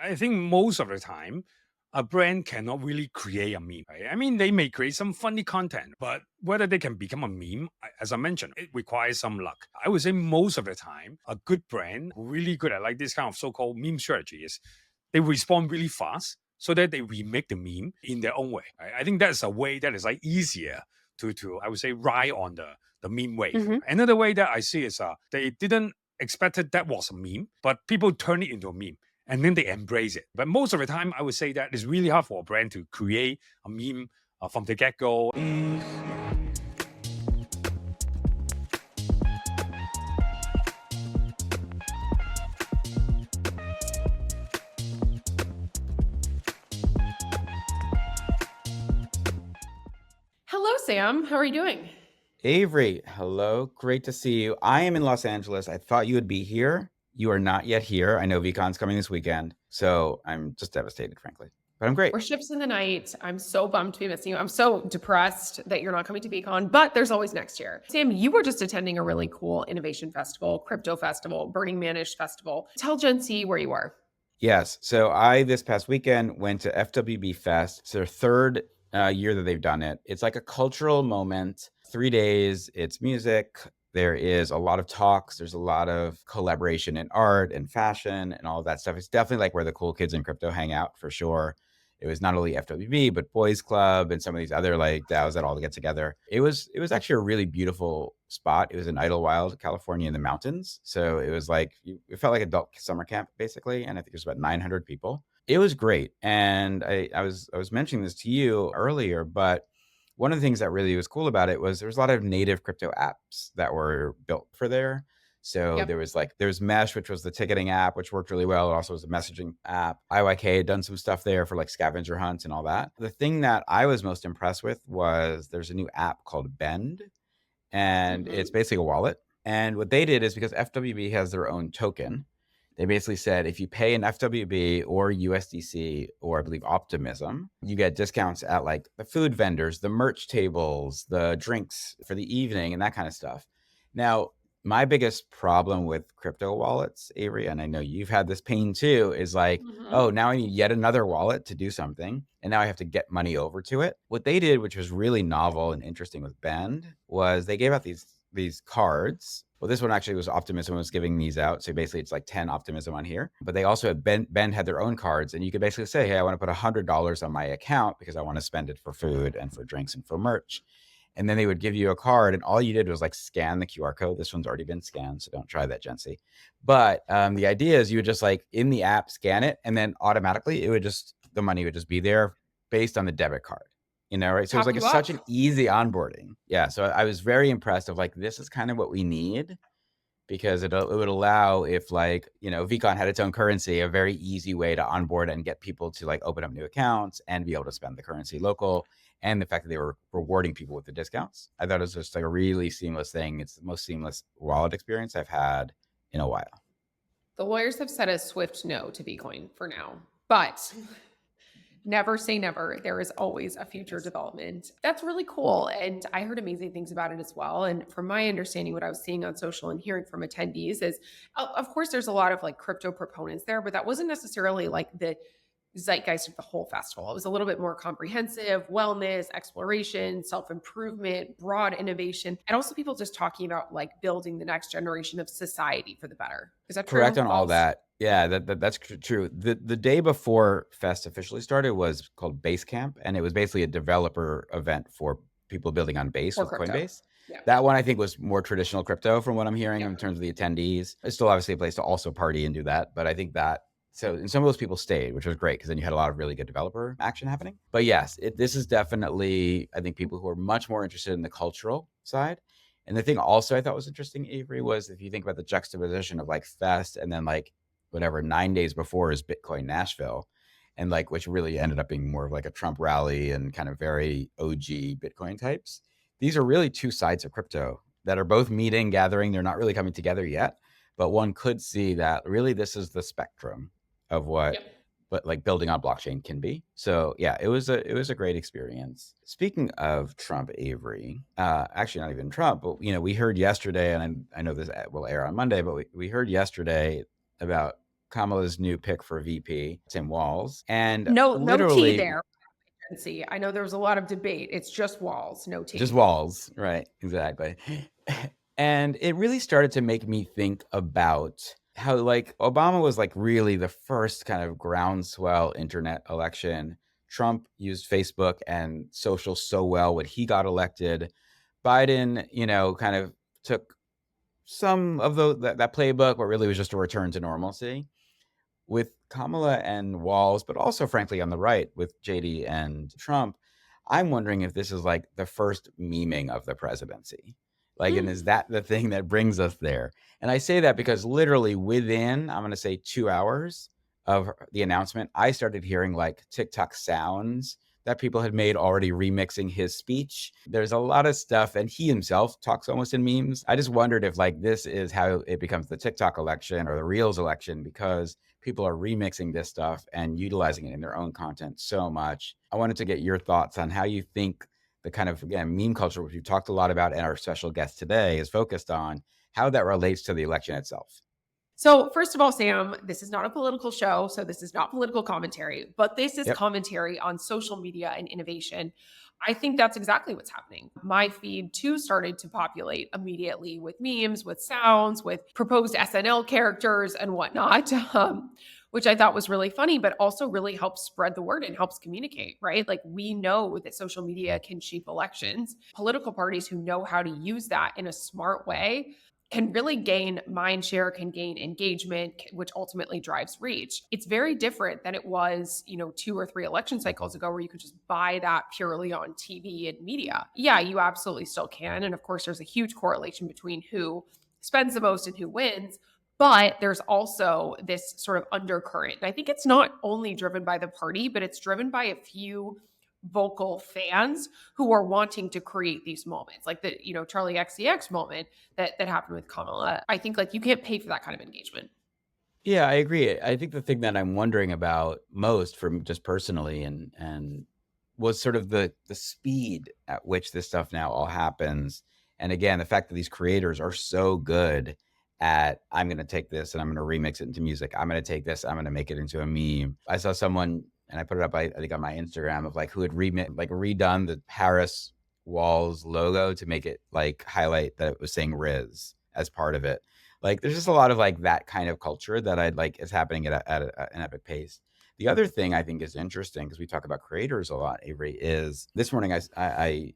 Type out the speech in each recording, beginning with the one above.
I think most of the time, a brand cannot really create a meme. Right? I mean, they may create some funny content, but whether they can become a meme, as I mentioned, it requires some luck. I would say most of the time, a good brand who really good at like this kind of so-called meme strategy is they respond really fast so that they remake the meme in their own way. Right? I think that's a way that is like easier to I would say ride on the meme wave. Hmm. Another way that I see is they didn't expected that was a meme, but people turn it into a meme and then they embrace it. But most of the time, I would say that it's really hard for a brand to create a meme from the get go. Hello, Sam. How are you doing? Avery, hello. Great to see you. I am in Los Angeles. I thought you would be here. You are not yet here. I know VCon's coming this weekend, so I'm just devastated, frankly. But I'm great. We're ships in the night. I'm so bummed to be missing you. I'm so depressed that you're not coming to VCon, but there's always next year. Sam, you were just attending a really cool innovation festival, crypto festival, Burning Man-ish festival. Tell Gen Z where you were. Yes. So I, this past weekend, went to FWB Fest. It's their third year that they've done it. It's like a cultural moment, 3 days. It's music. There is a lot of talks. There's a lot of collaboration in art and fashion and all of that stuff. It's definitely like where the cool kids in crypto hang out for sure. It was not only FWB, but Boys Club and some of these other like DAOs that all get together. It was actually a really beautiful spot. It was in Idlewild, California, in the mountains. So it was like it felt like adult summer camp basically, and I think it was about 900 people. It was great, and I was mentioning this to you earlier, but one of the things that really was cool about it was there was a lot of native crypto apps that were built for there. So Yep. there was Mesh, which was the ticketing app, which worked really well. It also was a messaging app. IYK had done some stuff there for like scavenger hunts and all that. The thing that I was most impressed with was there's a new app called Bend, and it's basically a wallet. And what they did is because FWB has their own token, they basically said if you pay an FWB or USDC or I believe Optimism, you get discounts at like the food vendors, the merch tables, the drinks for the evening, and that kind of stuff. Now, my biggest problem with crypto wallets, Avery, and I know you've had this pain too, is like, oh, now I need yet another wallet to do something. And now I have to get money over to it. What they did, which was really novel and interesting with Bend, was they gave out these cards. Well, this one actually was Optimism was giving these out. So basically it's like 10 Optimism on here. But they also had Bend had their own cards. And you could basically say, hey, I want to put $100 on my account because I want to spend it for food and for drinks and for merch. And then they would give you a card, and all you did was like scan the QR code. This one's already been scanned, so don't try that, Gen Z. But the idea is you would just like in the app scan it, and then automatically the money would just be there based on the debit card, right? So it was like such an easy onboarding. Yeah. So I was very impressed of like, this is kind of what we need, because it would allow, if like, VCon had its own currency, a very easy way to onboard and get people to like open up new accounts and be able to spend the currency local. And the fact that they were rewarding people with the discounts, I thought it was just like a really seamless thing. It's the most seamless wallet experience I've had in a while. The lawyers have said a swift no to Bitcoin for now, but never say never. There is always a future development. That's really cool. And I heard amazing things about it as well. And from my understanding, what I was seeing on social and hearing from attendees is, of course, there's a lot of like crypto proponents there, but that wasn't necessarily like the zeitgeist of the whole festival. It was a little bit more comprehensive: wellness, exploration, self-improvement, broad innovation, and also people just talking about like building the next generation of society for the better. Is that true? Correct on all that. Yeah, that's true. The day before Fest officially started was called Basecamp, and it was basically a developer event for people building on Base with crypto. Coinbase. Yeah. That one I think was more traditional crypto from what I'm hearing in terms of the attendees. It's still obviously a place to also party and do that, but I think that and some of those people stayed, which was great because then you had a lot of really good developer action happening. But yes, this is definitely, I think, people who are much more interested in the cultural side. And the thing also I thought was interesting, Avery, was if you think about the juxtaposition of like Fest and then like whatever 9 days before is Bitcoin Nashville, and like which really ended up being more of like a Trump rally and kind of very OG Bitcoin types. These are really two sides of crypto that are both meeting, gathering. They're not really coming together yet, but one could see that really this is the spectrum of what but like building on blockchain can be. So yeah, it was a great experience. Speaking of Trump, Avery, actually not even Trump, but we heard yesterday, and I know this will air on Monday, but we heard yesterday about Kamala's new pick for VP, Tim Walz. And No tea literally there. See, I know there was a lot of debate. It's just Walls, no tea. just Walz, right? Exactly. And it really started to make me think about how like Obama was like really the first kind of groundswell internet election. Trump used Facebook and social so well when he got elected. Biden, kind of took some of that playbook, but really was just a return to normalcy. With Kamala and Walz, but also frankly on the right with JD and Trump, I'm wondering if this is like the first memeing of the presidency. Like, and is that the thing that brings us there? And I say that because literally within, I'm going to say 2 hours of the announcement, I started hearing like TikTok sounds that people had made already remixing his speech. There's a lot of stuff, and he himself talks almost in memes. I just wondered if like this is how it becomes the TikTok election or the Reels election, because people are remixing this stuff and utilizing it in their own content so much. I wanted to get your thoughts on how you think the kind of, again, meme culture, which we've talked a lot about and our special guest today is focused on, how that relates to the election itself. So, first of all, Sam, this is not a political show, so this is not political commentary, but this is commentary on social media and innovation. I think that's exactly what's happening. My feed too started to populate immediately with memes, with sounds, with proposed SNL characters and whatnot, which I thought was really funny, but also really helps spread the word and helps communicate, right? Like we know that social media can shape elections. Political parties who know how to use that in a smart way can really gain mind share, can gain engagement, which ultimately drives reach. It's very different than it was, 2 or 3 election cycles ago where you could just buy that purely on TV and media. Yeah, you absolutely still can. And of course, there's a huge correlation between who spends the most and who wins. But there's also this sort of undercurrent. And I think it's not only driven by the party, but it's driven by a few vocal fans who are wanting to create these moments, like the Charlie XCX moment that happened with Kamala. I think like you can't pay for that kind of engagement. Yeah, I agree. I think the thing that I'm wondering about most, from just personally, and was sort of the speed at which this stuff now all happens. And again, the fact that these creators are so good at, I'm going to take this and I'm going to remix it into music. I'm going to take this, I'm going to make it into a meme. I saw someone, and I put it up, I think on my Instagram, of like who had redone the Paris Walls logo to make it like highlight that it was saying Riz as part of it. Like there's just a lot of like that kind of culture that I'd like is happening at an epic pace. The other thing I think is interesting, because we talk about creators a lot, Avery, is this morning I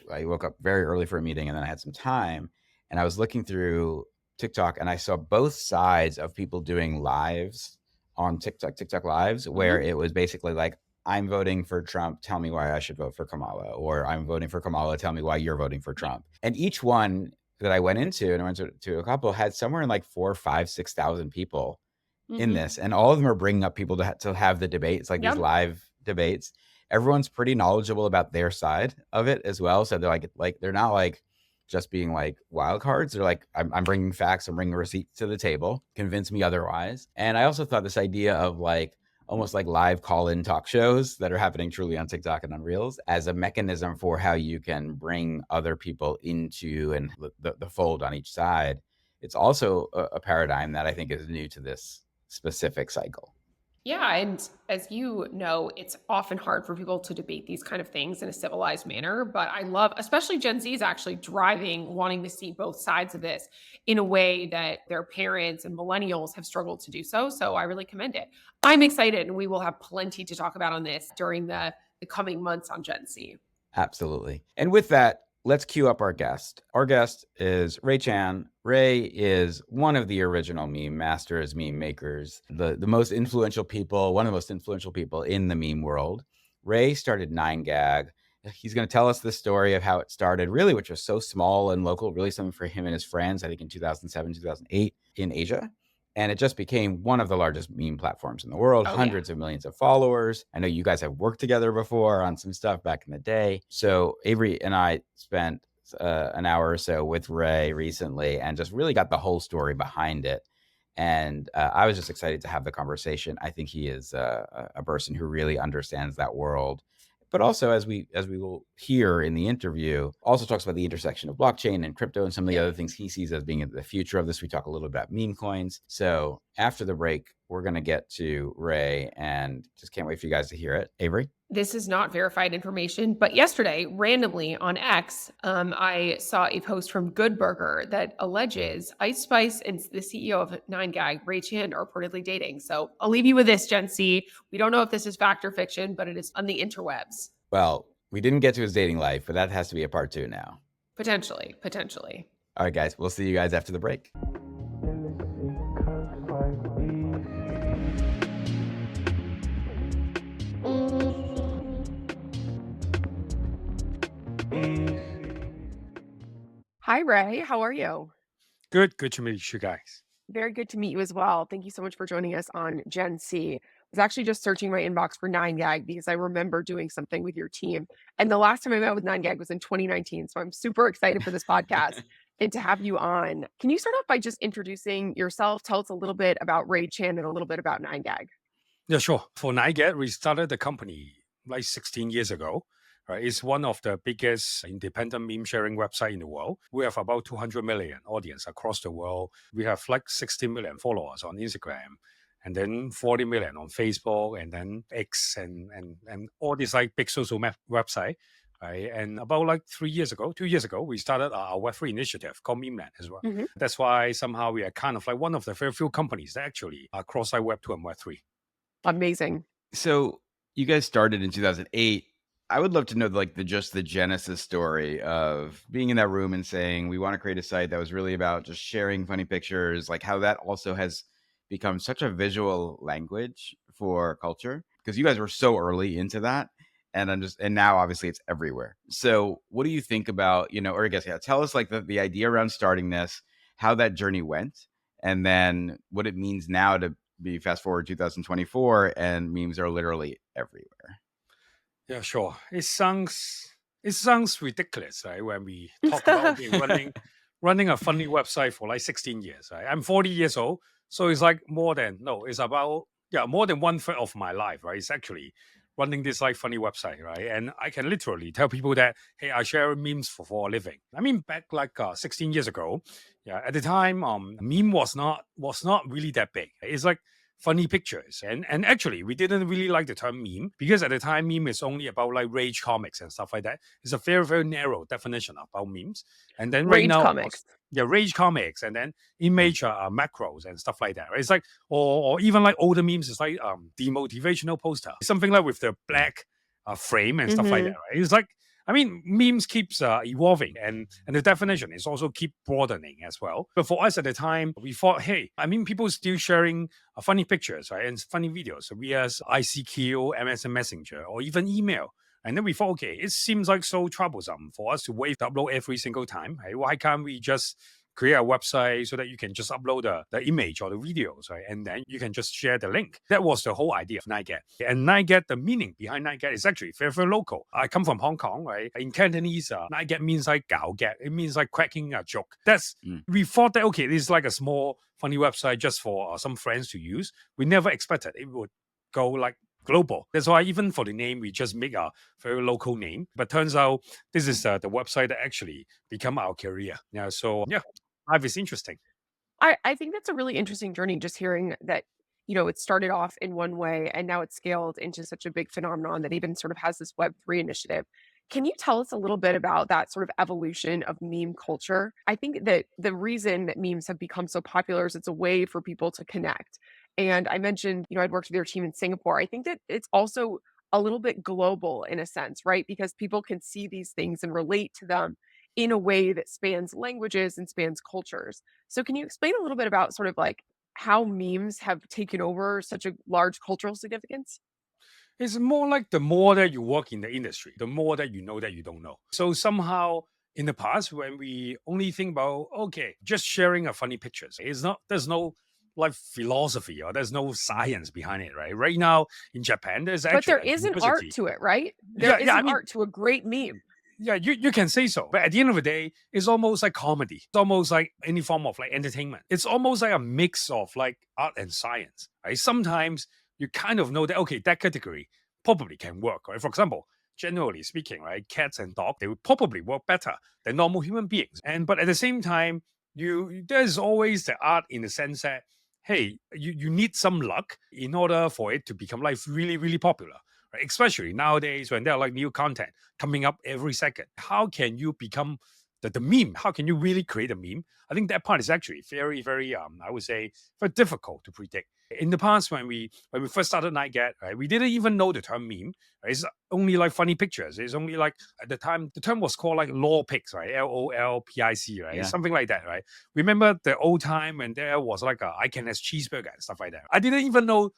woke up very early for a meeting, and then I had some time, and I was looking through TikTok, and I saw both sides of people doing lives on TikTok lives, where it was basically like, I'm voting for Trump, tell me why I should vote for Kamala, or I'm voting for Kamala, tell me why you're voting for Trump. And each one that I went into, and I went to a couple, had somewhere in like 4,000, 5,000, 6,000 people in this, and all of them are bringing up people to have the debates, like these live debates. Everyone's pretty knowledgeable about their side of it as well, so they're like they're not like just being like wild cards. They're like, I'm bringing facts, I'm bringing receipts to the table, convince me otherwise. And I also thought this idea of like almost like live call-in talk shows that are happening truly on TikTok and on Reels as a mechanism for how you can bring other people into and the fold on each side. It's also a paradigm that I think is new to this specific cycle. Yeah. And as you know, it's often hard for people to debate these kind of things in a civilized manner. But I love, especially Gen Z is actually driving, wanting to see both sides of this in a way that their parents and millennials have struggled to do so. So I really commend it. I'm excited, and we will have plenty to talk about on this during the coming months on Gen Z. Absolutely. And with that, let's cue up our guest. Our guest is Ray Chan. Ray is one of the original meme masters, meme makers, the most influential people, one of the most influential people in the meme world. Ray started 9GAG. He's going to tell us the story of how it started, really, which was so small and local, really something for him and his friends, I think in 2007, 2008 in Asia. And it just became one of the largest meme platforms in the world, hundreds of millions of followers. I know you guys have worked together before on some stuff back in the day. So Avery and I spent an hour or so with Ray recently and just really got the whole story behind it. And I was just excited to have the conversation. I think he is a person who really understands that world. But also, as we will hear in the interview, also talks about the intersection of blockchain and crypto and some of the other things he sees as being the future of this. We talk a little about meme coins. So after the break, we're going to get to Ray, and just can't wait for you guys to hear it. Avery? This is not verified information, but yesterday, randomly on X, I saw a post from Good Burger that alleges Ice Spice and the CEO of 9GAG, Ray Chan, are reportedly dating. So I'll leave you with this, Gen C. We don't know if this is fact or fiction, but it is on the interwebs. Well, we didn't get to his dating life, but that has to be a part 2 now. Potentially. All right, guys, we'll see you guys after the break. Hi, Ray. How are you? Good to meet you guys. Very good to meet you as well. Thank you so much for joining us on Gen C. I was actually just searching my inbox for 9GAG because I remember doing something with your team. And the last time I met with 9GAG was in 2019. So I'm super excited for this podcast and to have you on. Can you start off by just introducing yourself? Tell us a little bit about Ray Chan and a little bit about 9GAG. Yeah, sure. For 9GAG, we started the company like 16 years ago. Right? It's one of the biggest independent meme sharing website in the world. We have about 200 million audience across the world. We have like 60 million followers on Instagram, and then 40 million on Facebook, and then X, and all these like big social website. Right? And about like 2 years ago, we started our Web3 initiative called Memeland as well. Mm-hmm. That's why somehow we are kind of like one of the very few companies that actually are cross like Web2 and Web3. Amazing. So you guys started in 2008. I would love to know like the genesis story of being in that room and saying, we want to create a site that was really about just sharing funny pictures, like how that also has become such a visual language for culture, because you guys were so early into that. And now obviously it's everywhere. So what do you think about, or I guess, tell us like the idea around starting this, how that journey went, and then what it means now to be fast forward 2024 and memes are literally everywhere. Yeah, sure. It sounds ridiculous, right? When we talk about running a funny website for like 16 years, right? I'm 40 years old, so it's like more than 1/3 of my life, right? It's actually running this like funny website, right? And I can literally tell people that, hey, I share memes for a living. I mean, back like 16 years ago, at the time, meme was not really that big. It's like funny pictures. And actually, we didn't really like the term meme because at the time, meme is only about like rage comics and stuff like that. It's a very, very narrow definition about memes. And then right Rage now, comics. rage comics, and then image macros and stuff like that. Right? It's like, or even like older memes, it's like demotivational poster, something like with the black frame and stuff like that. Right? It's like, I mean, memes keeps evolving, and the definition is also keep broadening as well. But for us at the time, we thought, hey, I mean, people still sharing funny pictures, right, and funny videos via ICQ, MSN Messenger, or even email. And then we thought, okay, it seems like so troublesome for us to wait to upload every single time. Right? Why can't we just create a website so that you can just upload the image or the videos, right? And then you can just share the link. That was the whole idea of 9GAG. And 9GAG, the meaning behind 9GAG is actually very, very local. I come from Hong Kong, right? In Cantonese, 9GAG means like gao gag. It means like cracking a joke. We thought that, okay, this is like a small, funny website just for some friends to use. We never expected it would go like global. That's why even for the name, we just make a very local name. But turns out this is the website that actually become our career. Yeah. So yeah, life is interesting. I think that's a really interesting journey, just hearing that, it started off in one way and now it's scaled into such a big phenomenon that even sort of has this Web3 initiative. Can you tell us a little bit about that sort of evolution of meme culture? I think that the reason that memes have become so popular is it's a way for people to connect. And I mentioned, I'd worked with your team in Singapore. I think that it's also a little bit global in a sense, right? Because people can see these things and relate to them in a way that spans languages and spans cultures. So can you explain a little bit about sort of like how memes have taken over such a large cultural significance? It's more like the more that you work in the industry, the more that you know that you don't know. So somehow in the past, when we only think about, okay, just sharing a funny pictures, there's no like philosophy or there's no science behind it, right? Right now in Japan, there's But actually there is an art to it, right? There is I an mean, art to a great meme. yeah, you can say so. But at the end of the day, it's almost like comedy. It's almost like any form of like entertainment. It's almost like a mix of like art and science. Right? Sometimes you kind of know that, okay, that category probably can work. Right? For example, generally speaking, right, cats and dogs, they would probably work better than normal human beings. But at the same time, there's always the art in the sense that, hey, you need some luck in order for it to become like really, really popular. Right? Especially nowadays when there are like new content coming up every second. How can you become the meme? How can you really create a meme? I think that part is actually very, very I would say very difficult to predict. In the past, when we first started 9GAG, right, we didn't even know the term meme. Right? It's only like funny pictures. It's only like at the time the term was called like LOLPics, right? LOLPics, right? Yeah. Something like that, right? Remember the old time when there was like a I Can As Cheeseburger and stuff like that. I didn't even know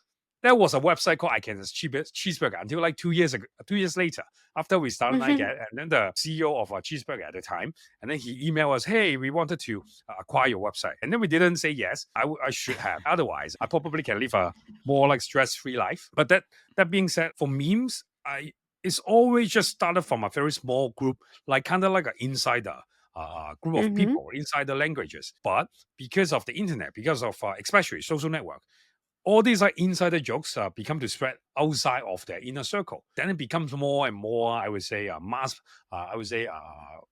there was a website called I Can As Cheeseburger until like 2 years ago, 2 years later, after we started 9GAG, and then the CEO of Cheeseburger at the time, and then he emailed us, hey, we wanted to acquire your website. And then we didn't say yes. I should have. Otherwise, I probably can live a more like stress-free life. But that being said, for memes, it's always just started from a very small group, like kind of like an insider group of people, insider languages. But because of the internet, because of especially social network, all these like insider jokes become to spread outside of their inner circle. Then it becomes more and more, I would say, mass. I would say,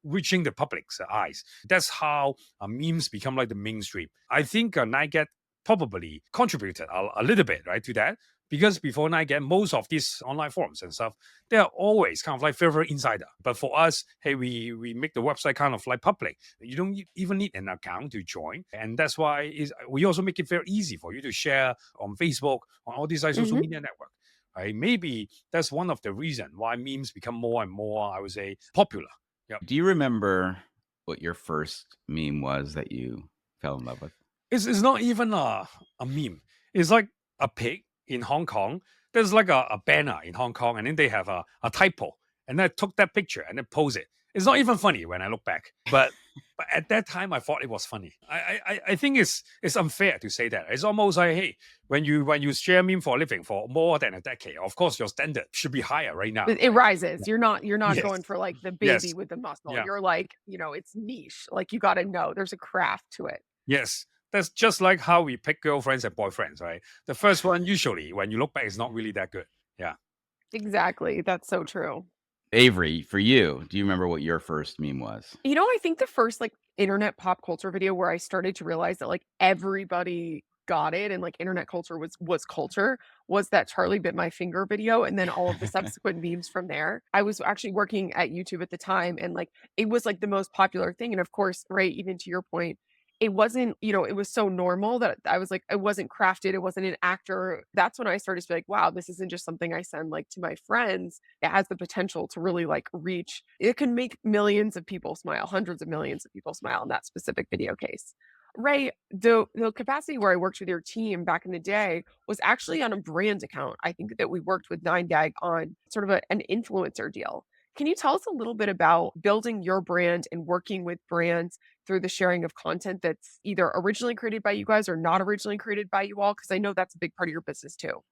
reaching the public's eyes. That's how memes become like the mainstream. I think 9GAG probably contributed a little bit, right, to that. Because before 9GAG, most of these online forums and stuff, they are always kind of like very insider. But for us, hey, we make the website kind of like public. You don't even need an account to join. And that's why we also make it very easy for you to share on Facebook, on all these like social media networks. Right? Maybe that's one of the reasons why memes become more and more, I would say, popular. Yeah. Do you remember what your first meme was that you fell in love with? It's not even a meme. It's like a pig in Hong Kong. There's like a banner in Hong Kong, and then they have a typo. And I took that picture and then post it. It's not even funny when I look back. But at that time, I thought it was funny. I think it's unfair to say that. It's almost like, hey, when you share meme for a living for more than a decade, of course your standard should be higher right now. It rises. You're not Yes. going for like the Yes. baby with the muscle. Yeah. You're like, it's niche. Like you got to know there's a craft to it. Yes. That's just like how we pick girlfriends and boyfriends, right? The first one, usually, when you look back, is not really that good. Yeah. Exactly. That's so true. Avery, for you, do you remember what your first meme was? I think the first like internet pop culture video where I started to realize that like everybody got it and like internet culture was culture was that Charlie bit my finger video and then all of the subsequent memes from there. I was actually working at YouTube at the time and like it was like the most popular thing. And of course, right, even to your point, it wasn't, it was so normal that I was like, it wasn't crafted, it wasn't an actor. That's when I started to be like, wow, this isn't just something I send like to my friends. It has the potential to really like reach. It can make millions of people smile, hundreds of millions of people smile in that specific video case. Ray, the capacity where I worked with your team back in the day was actually on a brand account. I think that we worked with 9GAG on sort of an influencer deal. Can you tell us a little bit about building your brand and working with brands through the sharing of content that's either originally created by you guys or not originally created by you all? Because I know that's a big part of your business too.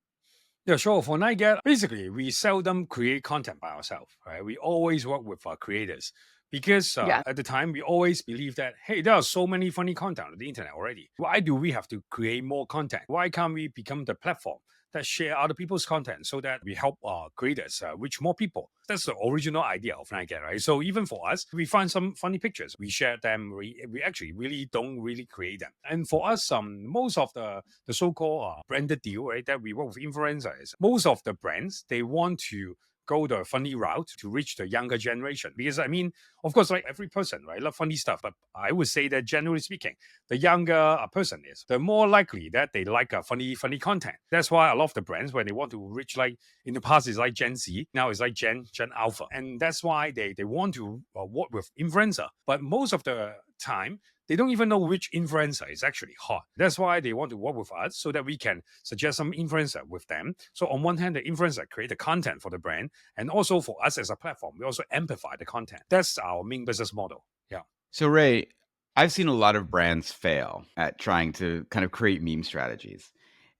Yeah, sure. For 9GAG, basically, we seldom create content by ourselves, right? We always work with our creators because Yeah. at the time, we always believe that, hey, there are so many funny content on the internet already. Why do we have to create more content? Why can't we become the platform that share other people's content so that we help our creators reach more people? That's the original idea of 9GAG, right? So even for us, we find some funny pictures, we share them. We actually really don't really create them. And for us, most of the so-called branded deal, right, that we work with influencers, most of the brands, they want to go the funny route to reach the younger generation. Because I mean, of course, like every person, right, love funny stuff. But I would say that generally speaking, the younger a person is, the more likely that they like funny content. That's why a lot of the brands, when they want to reach, like in the past, it's like Gen Z, now it's like Gen Alpha. And that's why they want to work with influencer. But most of the time, they don't even know which influencer is actually hot. That's why they want to work with us so that we can suggest some influencer with them. So on one hand, the influencer create the content for the brand, and also for us as a platform, we also amplify the content. That's our main business model. Yeah. So Ray, I've seen a lot of brands fail at trying to kind of create meme strategies.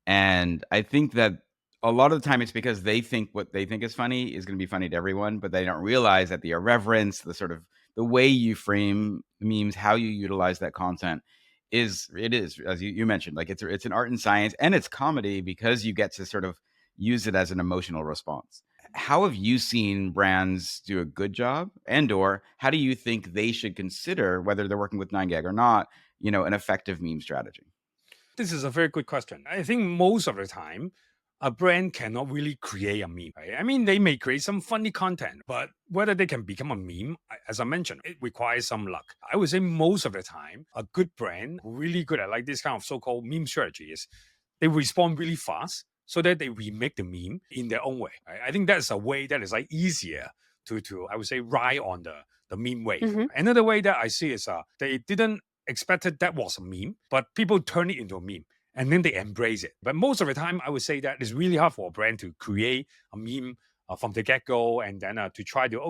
And I think that a lot of the time it's because they think what they think is funny is going to be funny to everyone, but they don't realize that the irreverence, the sort of the way you frame memes, how you utilize that content is as you mentioned, like it's an art and science, and it's comedy because you get to sort of use it as an emotional response. How have you seen brands do a good job, and or how do you think they should consider whether they're working with 9GAG or not, an effective meme strategy? This is a very good question. I think most of the time, a brand cannot really create a meme, right? I mean, they may create some funny content, but whether they can become a meme, as I mentioned, it requires some luck. I would say most of the time, a good brand who really good at like this kind of so-called meme strategy is they respond really fast so that they remake the meme in their own way. Right? I think that's a way that is like easier to I would say ride on the meme wave. Mhm. Another way that I see is they didn't expected that was a meme, but people turn it into a meme and then they embrace it. But most of the time, I would say that it's really hard for a brand to create a meme from the get go, and then to try to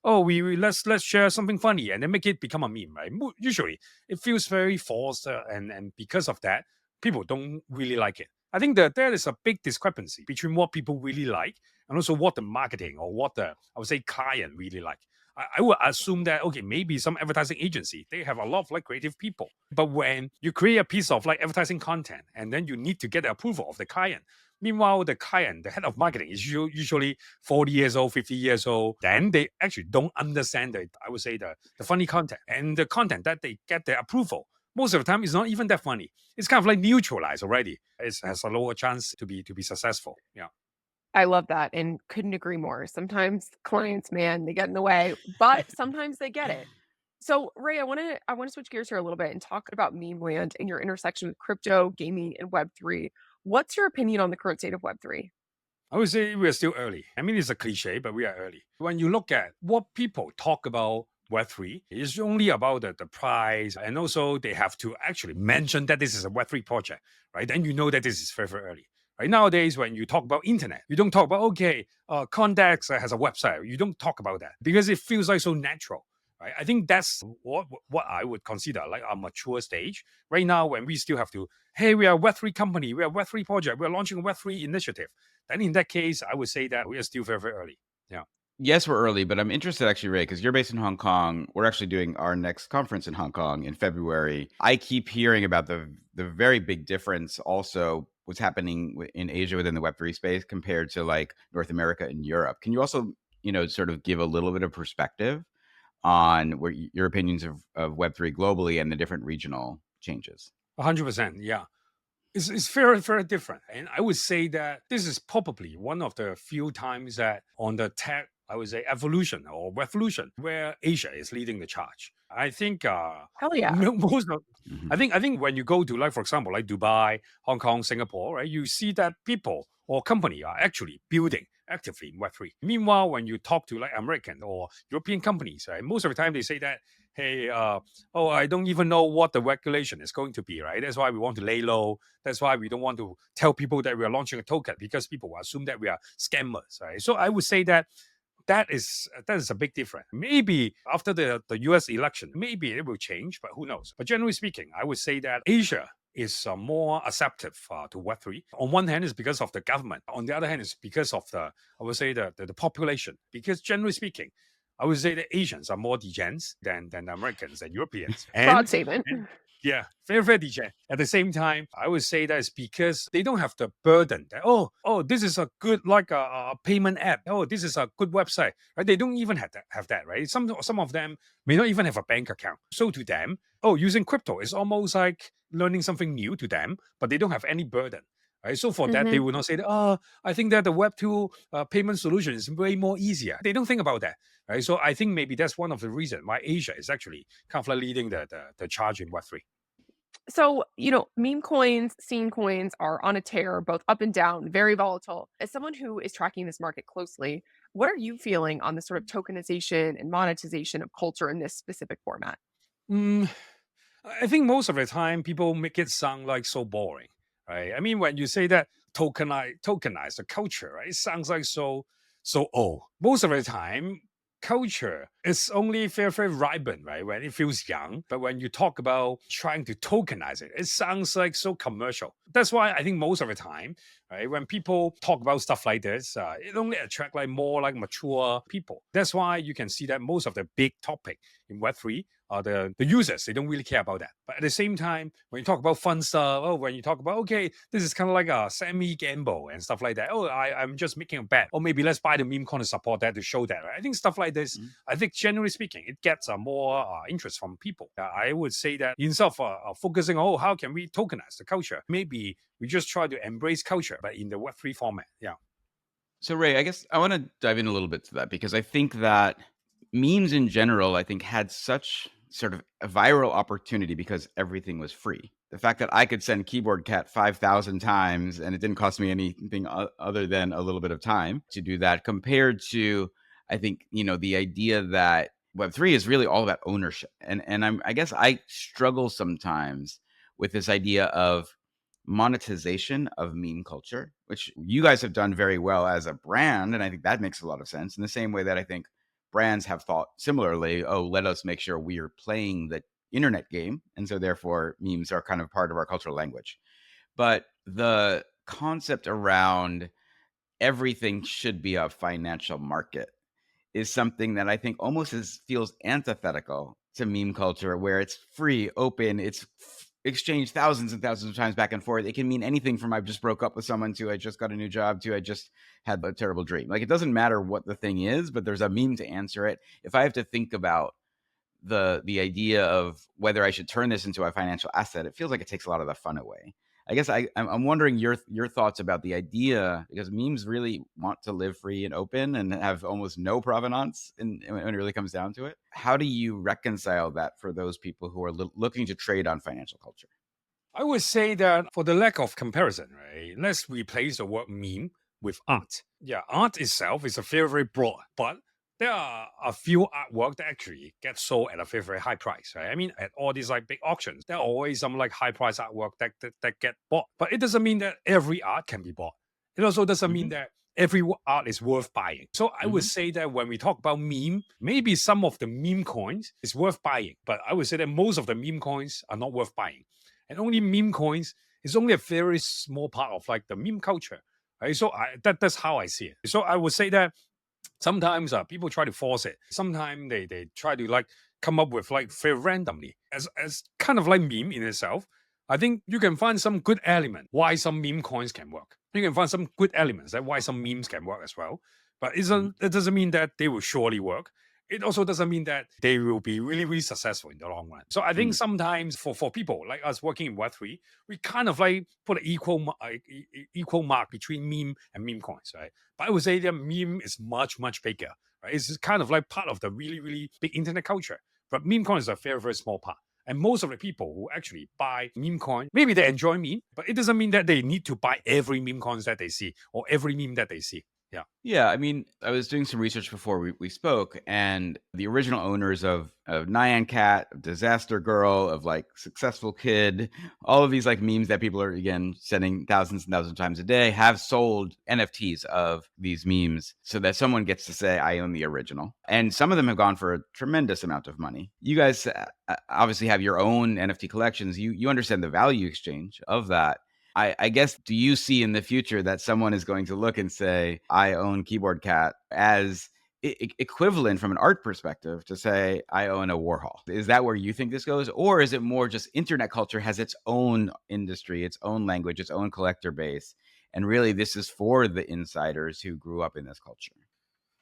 let's share something funny and then make it become a meme. Right? Usually, it feels very forced, and because of that, people don't really like it. I think that there is a big discrepancy between what people really like and also what the marketing or what the I would say client really like. I would assume that maybe some advertising agency they have a lot of like creative people, but when you create a piece of like advertising content and then you need to get the approval of the client, meanwhile the client, the head of marketing is usually 40 years old, 50 years old, then they actually don't understand I would say the funny content, and the content that they get the approval most of the time is not even that funny. It's kind of like neutralized already. It has a lower chance to be successful. Yeah. I love that and couldn't agree more. Sometimes clients, man, they get in the way, but sometimes they get it. So, Ray, I want to switch gears here a little bit and talk about Memeland and your intersection with crypto, gaming, and Web3. What's your opinion on the current state of Web3? I would say we are still early. I mean, it's a cliche, but we are early. When you look at what people talk about Web3, it's only about the price, and also they have to actually mention that this is a Web3 project, right? Then you know that this is very, very early. Right nowadays, when you talk about internet, you don't talk about CoinDesk has a website. You don't talk about that because it feels like so natural, right? I think that's what I would consider like a mature stage. Right now, when we still have to, hey, we are a Web3 company, we are a Web3 project, we are launching a Web3 initiative. Then in that case, I would say that we are still very, very early. Yeah. Yes, we're early, but I'm interested actually, Ray, because you're based in Hong Kong. We're actually doing our next conference in Hong Kong in February. I keep hearing about the very big difference also what's happening in Asia within the Web3 space compared to like North America and Europe. Can you also, sort of give a little bit of perspective on where your opinions of Web3 globally and the different regional changes? 100%. Yeah. It's very, very different. And I would say that this is probably one of the few times that on the tech, I would say evolution or revolution, where Asia is leading the charge. I think Hell yeah. most of Mhm. I think when you go to like for example like Dubai, Hong Kong, Singapore, right, you see that people or company are actually building actively in Web3. Meanwhile, when you talk to like American or European companies, right, most of the time they say that, hey, I don't even know what the regulation is going to be, right? That's why we want to lay low. That's why we don't want to tell people that we are launching a token because people will assume that we are scammers, right? So I would say that that is a big difference. Maybe after the US election, maybe it will change, but who knows? But generally speaking, I would say that Asia is more acceptive to Web3. On one hand, it's because of the government. On the other hand, it's because of I would say the population. Because generally speaking, I would say that Asians are more degens than Americans and Europeans. Broad statement. And yeah, very, very degen. At the same time, I would say that it's because they don't have the burden that, this is a good like a payment app. Oh, this is a good website. Right? They don't even have that, right? Some of them may not even have a bank account. So to them, using crypto is almost like learning something new to them, but they don't have any burden. Right? So for that, they Mhm. will not say, I think that the Web2 payment solution is way more easier. They don't think about that. Right? So I think maybe that's one of the reasons why Asia is actually kind of like leading the charge in Web3. So, meme coins, scene coins are on a tear, both up and down, very volatile. As someone who is tracking this market closely, what are you feeling on the sort of tokenization and monetization of culture in this specific format? Mm, I think most of the time people make it sound like so boring, right? I mean, when you say that tokenize the culture, right? It sounds like so old. Most of the time, culture is only very, very ripened, right? When it feels young. But when you talk about trying to tokenize it, it sounds like so commercial. That's why I think most of the time, right, when people talk about stuff like this, it only attract like more like mature people. That's why you can see that most of the big topic in Web3 are the users. They don't really care about that. But at the same time, when you talk about fun stuff, when you talk about, okay, this is kind of like a semi-gamble and stuff like that. I'm just making a bet. Or maybe let's buy the meme coin to support that, to show that. Right? I think stuff like this, Mhm. I think generally speaking, it gets more interest from people. I would say that instead of focusing on, how can we tokenize the culture, maybe we just try to embrace culture, but in the Web3 format. Yeah. So Ray, I guess I want to dive in a little bit to that because I think that memes in general, I think, had such sort of a viral opportunity because everything was free. The fact that I could send Keyboard Cat 5,000 times and it didn't cost me anything other than a little bit of time to do that, compared to, I think, the idea that Web3 is really all about ownership. And I guess I struggle sometimes with this idea of monetization of meme culture, which you guys have done very well as a brand. And I think that makes a lot of sense, in the same way that I think brands have thought similarly, let us make sure we are playing the internet game. And so therefore memes are kind of part of our cultural language. But the concept around everything should be a financial market is something that I think almost feels antithetical to meme culture, where it's free, open, it's exchanged thousands and thousands of times back and forth. It can mean anything from I just broke up with someone to I just got a new job to I just had a terrible dream. Like, it doesn't matter what the thing is, but there's a meme to answer it. If I have to think about the idea of whether I should turn this into a financial asset, it feels like it takes a lot of the fun away. I guess I'm wondering your thoughts about the idea, because memes really want to live free and open and have almost no provenance when it really comes down to it. How do you reconcile that for those people who are looking to trade on financial culture? I would say that for the lack of comparison, right, let's replace the word meme with art. Yeah, art itself is a very, very broad, but there are a few artwork that actually get sold at a very, very high price, right? I mean, at all these like big auctions, there are always some like high price artwork that get bought. But it doesn't mean that every art can be bought. It also doesn't mean that every art is worth buying. So I would say that when we talk about meme, maybe some of the meme coins is worth buying, but I would say that most of the meme coins are not worth buying. And only meme coins is only a very small part of like the meme culture, right? So that's how I see it. So I would say that sometimes people try to force it. Sometimes they try to like come up with like very randomly as kind of like meme in itself. I think you can find some good element why some meme coins can work. You can find some good elements that why some memes can work as well. But it doesn't mean that they will surely work. It also doesn't mean that they will be really, really successful in the long run. So I think sometimes for people like us working in Web3, we kind of like put an equal mark between meme and meme coins, right? But I would say that meme is much, much bigger, right? It's kind of like part of the really, really big internet culture. But meme coin is a very, very small part. And most of the people who actually buy meme coin, maybe they enjoy meme, but it doesn't mean that they need to buy every meme coins that they see or every meme that they see. Yeah. Yeah, I mean, I was doing some research before we spoke, and the original owners of Nyan Cat, of Disaster Girl, of like Successful Kid, all of these like memes that people are again sending thousands and thousands of times a day, have sold NFTs of these memes so that someone gets to say, I own the original. And some of them have gone for a tremendous amount of money. You guys obviously have your own NFT collections. You understand the value exchange of that. I guess, do you see in the future that someone is going to look and say, I own Keyboard Cat as equivalent from an art perspective to say, I own a Warhol? Is that where you think this goes? Or is it more just internet culture has its own industry, its own language, its own collector base? And really, this is for the insiders who grew up in this culture?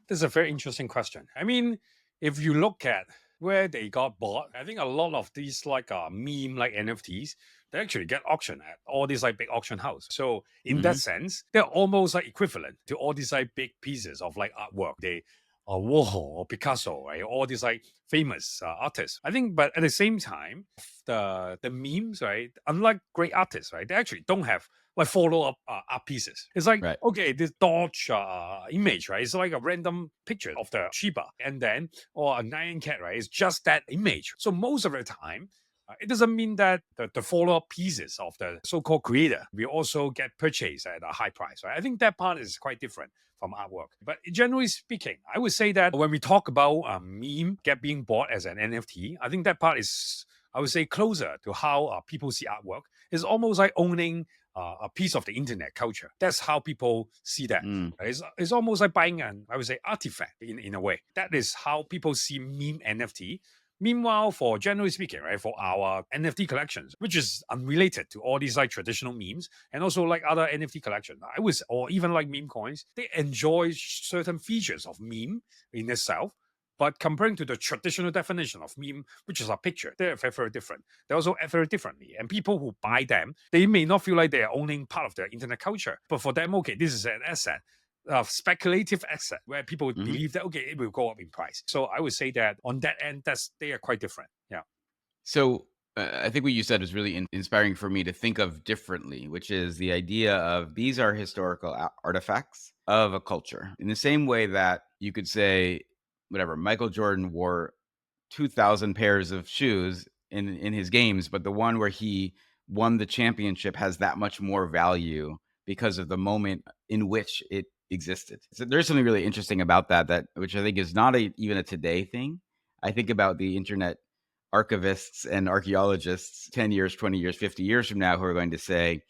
This is a very interesting question. I mean, if you look at where they got bought, I think a lot of these like meme like NFTs, they actually get auctioned at all these like big auction house. So in that sense, they're almost like equivalent to all these like big pieces of like artwork. They are Warhol or Picasso, right? All these like famous artists. I think, but at the same time, the memes, right? Unlike great artists, right? They actually don't have like follow-up art pieces. It's like, okay, this Dodge image, right? It's like a random picture of the Shiba, and then, or a Nyan Cat, right? It's just that image. So most of the time, it doesn't mean that the follow-up pieces of the so-called creator will also get purchased at a high price, right? I think that part is quite different from artwork. But generally speaking, I would say that when we talk about a meme being bought as an NFT, I think that part is, I would say, closer to how people see artwork. It's almost like owning a piece of the internet culture. That's how people see that. It's almost like buying an, I would say, artifact in a way. That is how people see meme NFT. Meanwhile, for generally speaking, right, for our NFT collections, which is unrelated to all these like traditional memes and also like other NFT collections, or even like meme coins, they enjoy certain features of meme in itself. But comparing to the traditional definition of meme, which is a picture, they're very, very different. They're also very differently. And people who buy them, they may not feel like they are owning part of the internet culture. But for them, okay, this is an asset, a speculative asset where people Mhm. believe that, okay, it will go up in price. So I would say that on that end, they are quite different. Yeah. So I think what you said was really inspiring for me to think of differently, which is the idea of these are historical artifacts of a culture. In the same way that you could say, whatever, Michael Jordan wore 2,000 pairs of shoes in his games, but the one where he won the championship has that much more value because of the moment in which it existed. So there's something really interesting about that which I think is not even a today thing. I think about the internet archivists and archaeologists 10 years, 20 years, 50 years from now who are going to say,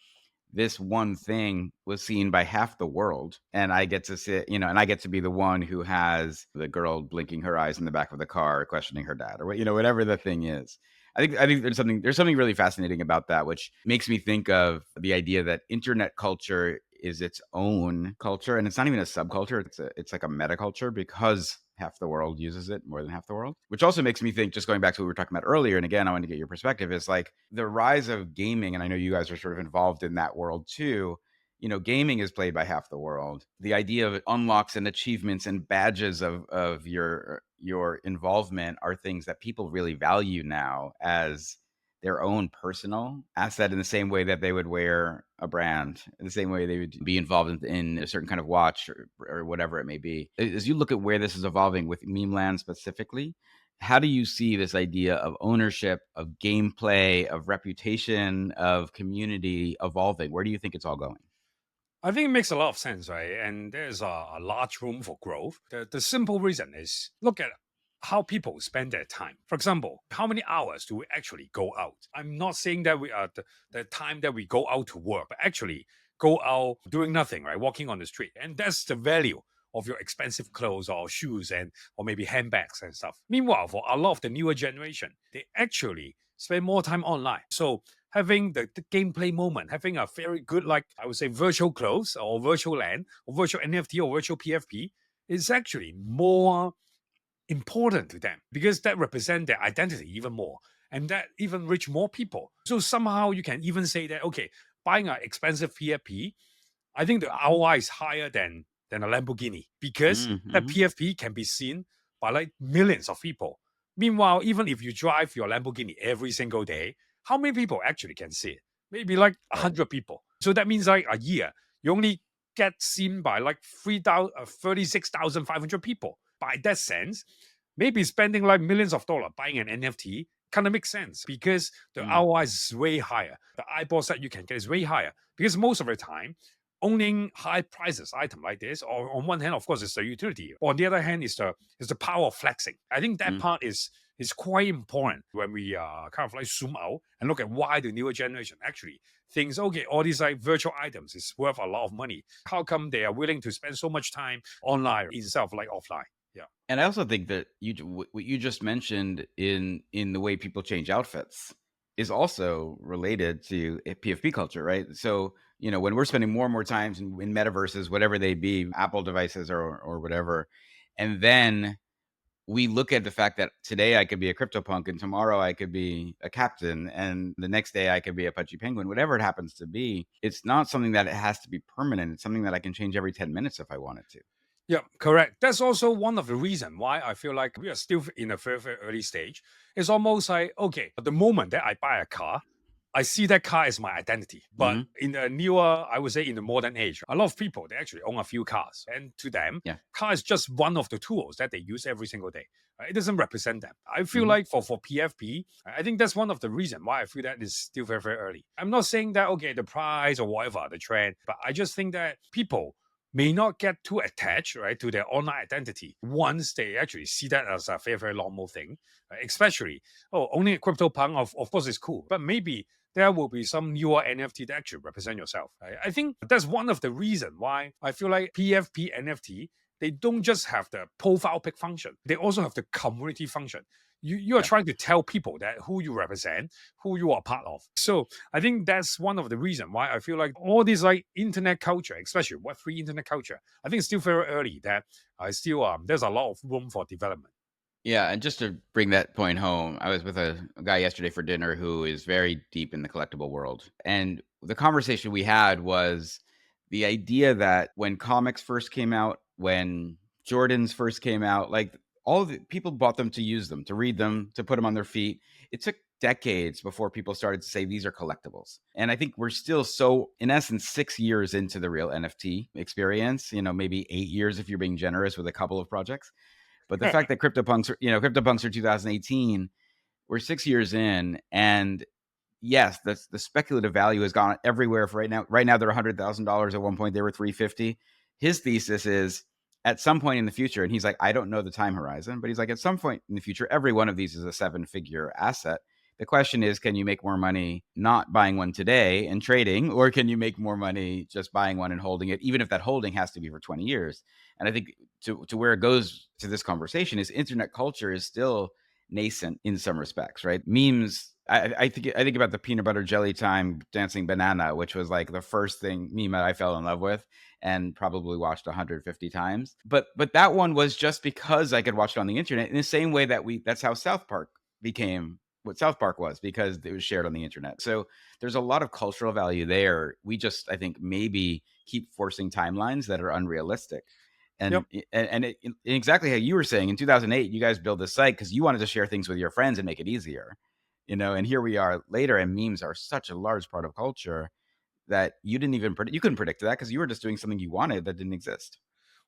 this one thing was seen by half the world, and I get to sit, and I get to be the one who has the girl blinking her eyes in the back of the car questioning her dad, or whatever the thing is. I think there's something really fascinating about that, which makes me think of the idea that internet culture is its own culture, and it's not even a subculture. It's like a metaculture because half the world uses it, more than half the world. Which also makes me think, just going back to what we were talking about earlier, and again, I want to get your perspective, is like the rise of gaming, and I know you guys are sort of involved in that world too. Gaming is played by half the world. The idea of unlocks and achievements and badges of your involvement are things that people really value now as their own personal asset, in the same way that they would wear a brand, in the same way they would be involved in a certain kind of watch or whatever it may be. As you look at where this is evolving with Memeland specifically, how do you see this idea of ownership, of gameplay, of reputation, of community evolving? Where do you think it's all going? I think it makes a lot of sense, right? And there's a large room for growth. The simple reason is look at how people spend their time. For example, how many hours do we actually go out? I'm not saying that we are the time that we go out to work, but actually go out doing nothing, right? Walking on the street. And that's the value of your expensive clothes or shoes or maybe handbags and stuff. Meanwhile, for a lot of the newer generation, they actually spend more time online. So having the gameplay moment, having a very good, like I would say, virtual clothes or virtual land or virtual NFT or virtual PFP is actually more important to them because that represents their identity even more and that even reach more people. So somehow you can even say that, okay, buying an expensive PFP, I think the ROI is higher than a Lamborghini because that Mm-hmm. PFP can be seen by like millions of people. Meanwhile, even if you drive your Lamborghini every single day, how many people actually can see it? Maybe like Right. 100 people. So that means like a year, you only get seen by like 36,500 people. By that sense, maybe spending like millions of dollars buying an NFT kind of makes sense because the Mm. ROI is way higher. The eyeballs that you can get is way higher because most of the time, owning high prices item like this, or on one hand, of course, it's the utility. On the other hand, is the power of flexing. I think that Mm. part is quite important when we kind of like zoom out and look at why the newer generation actually thinks, okay, all these like virtual items is worth a lot of money. How come they are willing to spend so much time online instead of like offline? Yeah. And I also think that what you just mentioned in the way people change outfits is also related to a PFP culture, right? So, when we're spending more and more times in metaverses, whatever they be, Apple devices or whatever, and then we look at the fact that today I could be a CryptoPunk and tomorrow I could be a captain and the next day I could be a pudgy penguin, whatever it happens to be. It's not something that it has to be permanent. It's something that I can change every 10 minutes if I wanted to. Yeah, correct. That's also one of the reasons why I feel like we are still in a very, very early stage. It's almost like, okay, at the moment that I buy a car, I see that car as my identity. But Hmm. in the newer, I would say in the modern age, a lot of people, they actually own a few cars. And to them, Yeah. car is just one of the tools that they use every single day. It doesn't represent them. I feel Hmm. like for PFP, I think that's one of the reasons why I feel that is still very, very early. I'm not saying that, okay, the price or whatever, the trend, but I just think that people may not get too attached, right, to their online identity once they actually see that as a very, very normal thing, right? Especially, owning a CryptoPunk, of course, is cool, but maybe there will be some newer NFT that actually represent yourself. Right? I think that's one of the reasons why I feel like PFP NFT, they don't just have the profile pic function, they also have the community function. You are Yeah. trying to tell people that who you represent, who you are part of. So I think that's one of the reasons why I feel like all this like internet culture, especially Web3 internet culture, I think it's still very early that I still there's a lot of room for development. Yeah, and just to bring that point home, I was with a guy yesterday for dinner who is very deep in the collectible world. And the conversation we had was the idea that when comics first came out, when Jordans first came out, like all the people bought them to use them, to read them, to put them on their feet. It took decades before people started to say these are collectibles. And I think we're still so, in essence, 6 years into the real NFT experience, maybe 8 years if you're being generous with a couple of projects. But the fact that CryptoPunks are 2018, we're 6 years in, and yes, the speculative value has gone everywhere for right now. Right now, they're $100,000. At one point, they were 350. His thesis is at some point in the future, and he's like, I don't know the time horizon, but he's like, at some point in the future, every one of these is a 7-figure asset. The question is, can you make more money not buying one today and trading, or can you make more money just buying one and holding it, even if that holding has to be for 20 years? And I think to where it goes to this conversation is internet culture is still nascent in some respects, right? Memes. I think about the peanut butter jelly time dancing banana, which was like the first meme that I fell in love with and probably watched 150 times. But that one was just because I could watch it on the internet in the same way that's how South Park became what South Park was, because it was shared on the internet. So there's a lot of cultural value there. We just, I think, maybe keep forcing timelines that are unrealistic. Yep. And exactly how you were saying, in 2008, you guys built this site because you wanted to share things with your friends and make it easier, and here we are later, and memes are such a large part of culture that you couldn't predict that because you were just doing something you wanted that didn't exist.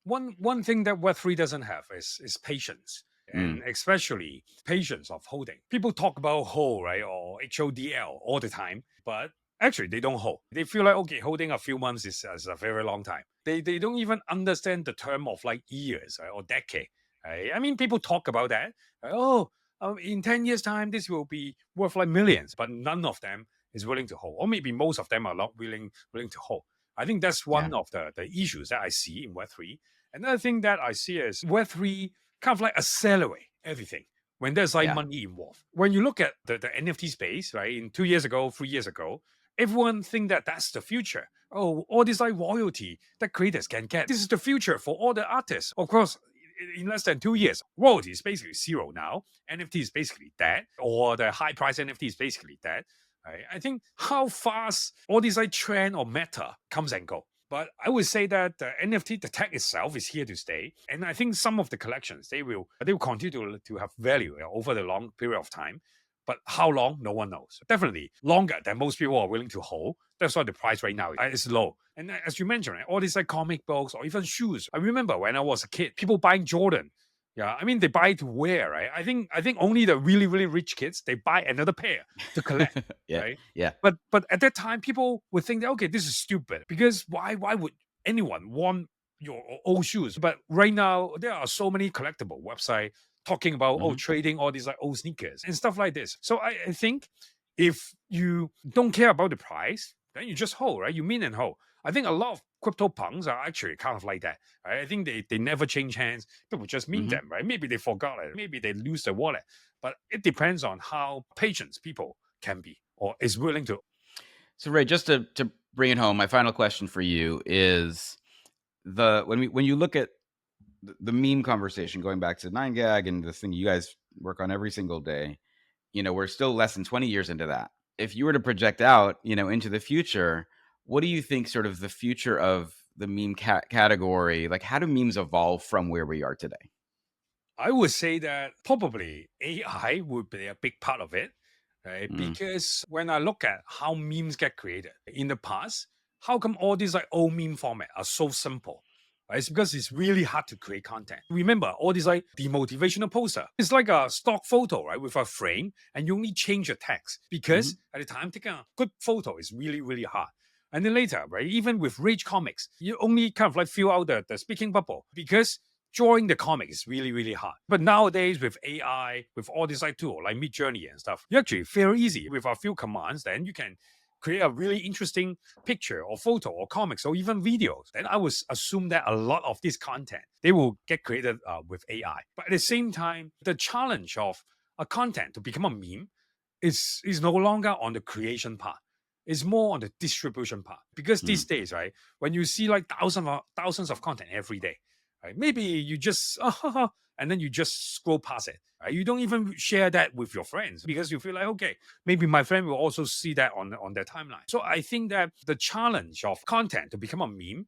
One thing that Web3 doesn't have is patience, Mm. and especially patience of holding. People talk about hold, right, or HODL all the time, but actually they don't hold. They feel like, okay, holding a few months is a very long time. They don't even understand the term of like years, right, or decade. Right? I mean, people talk about that. Right? Oh, in 10 years' time, this will be worth like millions, but none of them is willing to hold, or maybe most of them are not willing to hold. I think that's Yeah. one of the issues that I see in Web3. Another thing that I see is Web3 kind of like accelerate everything when there's like Yeah. money involved. When you look at the NFT space, right, in 2 years ago, 3 years ago, everyone think that that's the future. Oh, all this like royalty that creators can get. This is the future for all the artists. Of course, in less than 2 years, royalty is basically zero now. NFT is basically dead, or the high price NFT is basically dead. Right? I think how fast all these like trend or meta comes and go. But I would say that the NFT, the tech itself, is here to stay, and I think some of the collections they will continue to have value over the long period of time. But how long, no one knows. Definitely longer than most people are willing to hold. That's why the price right now is low. And as you mentioned, right, all these like comic books or even shoes. I remember when I was a kid, people buying Jordan. Yeah, I mean they buy to wear, right? I think only the really really rich kids they buy another pair to collect, Yeah. right? Yeah. But at that time, people would think that okay, this is stupid because why would anyone want your old shoes? But right now, there are so many collectible websites talking about Mhm. trading all these like old sneakers and stuff like this. So I think if you don't care about the price, then you just hold, right? You mean and hold. I think a lot of crypto punks are actually kind of like that. Right? I think they never change hands. People just mean Mhm. them, right? Maybe they forgot it. Maybe they lose their wallet. But it depends on how patient people can be or is willing to. So Ray, just to bring it home, my final question for you is when you look at the meme conversation, going back to 9GAG and the thing you guys work on every single day, we're still less than 20 years into that. If you were to project out, into the future, what do you think sort of the future of the meme category, like how do memes evolve from where we are today? I would say that probably AI would be a big part of it, right? Mm. Because when I look at how memes get created in the past, how come all these like old meme format are so simple? Right? It's because it's really hard to create content. Remember all these like demotivational poster. It's like a stock photo, right, with a frame, and you only change the text because Mhm. at the time taking a good photo is really really hard. And then later, right, even with Rage Comics, you only kind of like fill out the speaking bubble because drawing the comic is really, really hard. But nowadays with AI, with all these like tool like Mid Journey and stuff, you actually very easy with a few commands. Then you can create a really interesting picture or photo or comics or even videos. Then I would assume that a lot of this content they will get created with AI. But at the same time, the challenge of a content to become a meme is no longer on the creation part. It's more on the distribution part because these Mm. days, right, when you see like thousands of content every day, right? Maybe you just and then you just scroll past it. Right? You don't even share that with your friends because you feel like, okay, maybe my friend will also see that on their timeline. So I think that the challenge of content to become a meme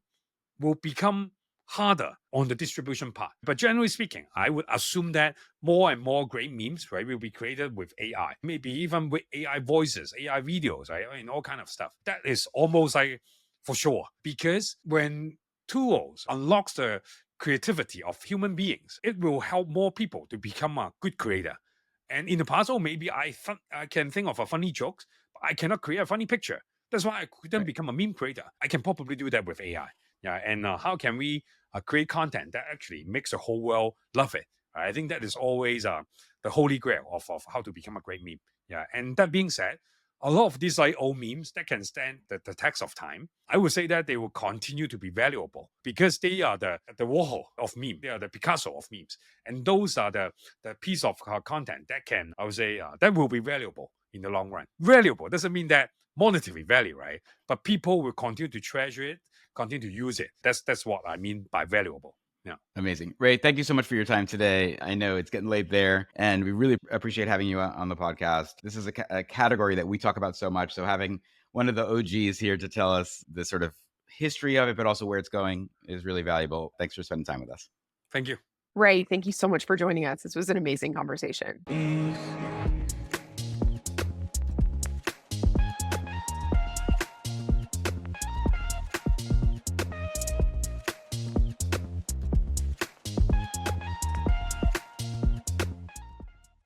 will become harder on the distribution part. But generally speaking, I would assume that more and more great memes, right, will be created with AI, maybe even with AI voices, AI videos, right, and all kind of stuff. That is almost like for sure, because when tools unlocks the creativity of human beings, it will help more people to become a good creator. And in the past, maybe I can think of a funny joke, but I cannot create a funny picture. That's why I couldn't Right. become a meme creator. I can probably do that with AI. Yeah, and how can we create content that actually makes the whole world love it? I think that is always the holy grail of how to become a great meme. Yeah, and that being said, a lot of these like old memes that can stand the test of time, I would say that they will continue to be valuable because they are the Warhol of meme. They are the Picasso of memes, and those are the piece of content that can, I would say, that will be valuable in the long run. Valuable doesn't mean that monetary value, right? But people will continue to treasure it, continue to use it. That's what I mean by valuable. Yeah. Amazing. Ray, thank you so much for your time today. I know it's getting late there, and we really appreciate having you on the podcast. This is a category that we talk about so much. So having one of the OGs here to tell us the sort of history of it, but also where it's going is really valuable. Thanks for spending time with us. Thank you. Ray, thank you so much for joining us. This was an amazing conversation.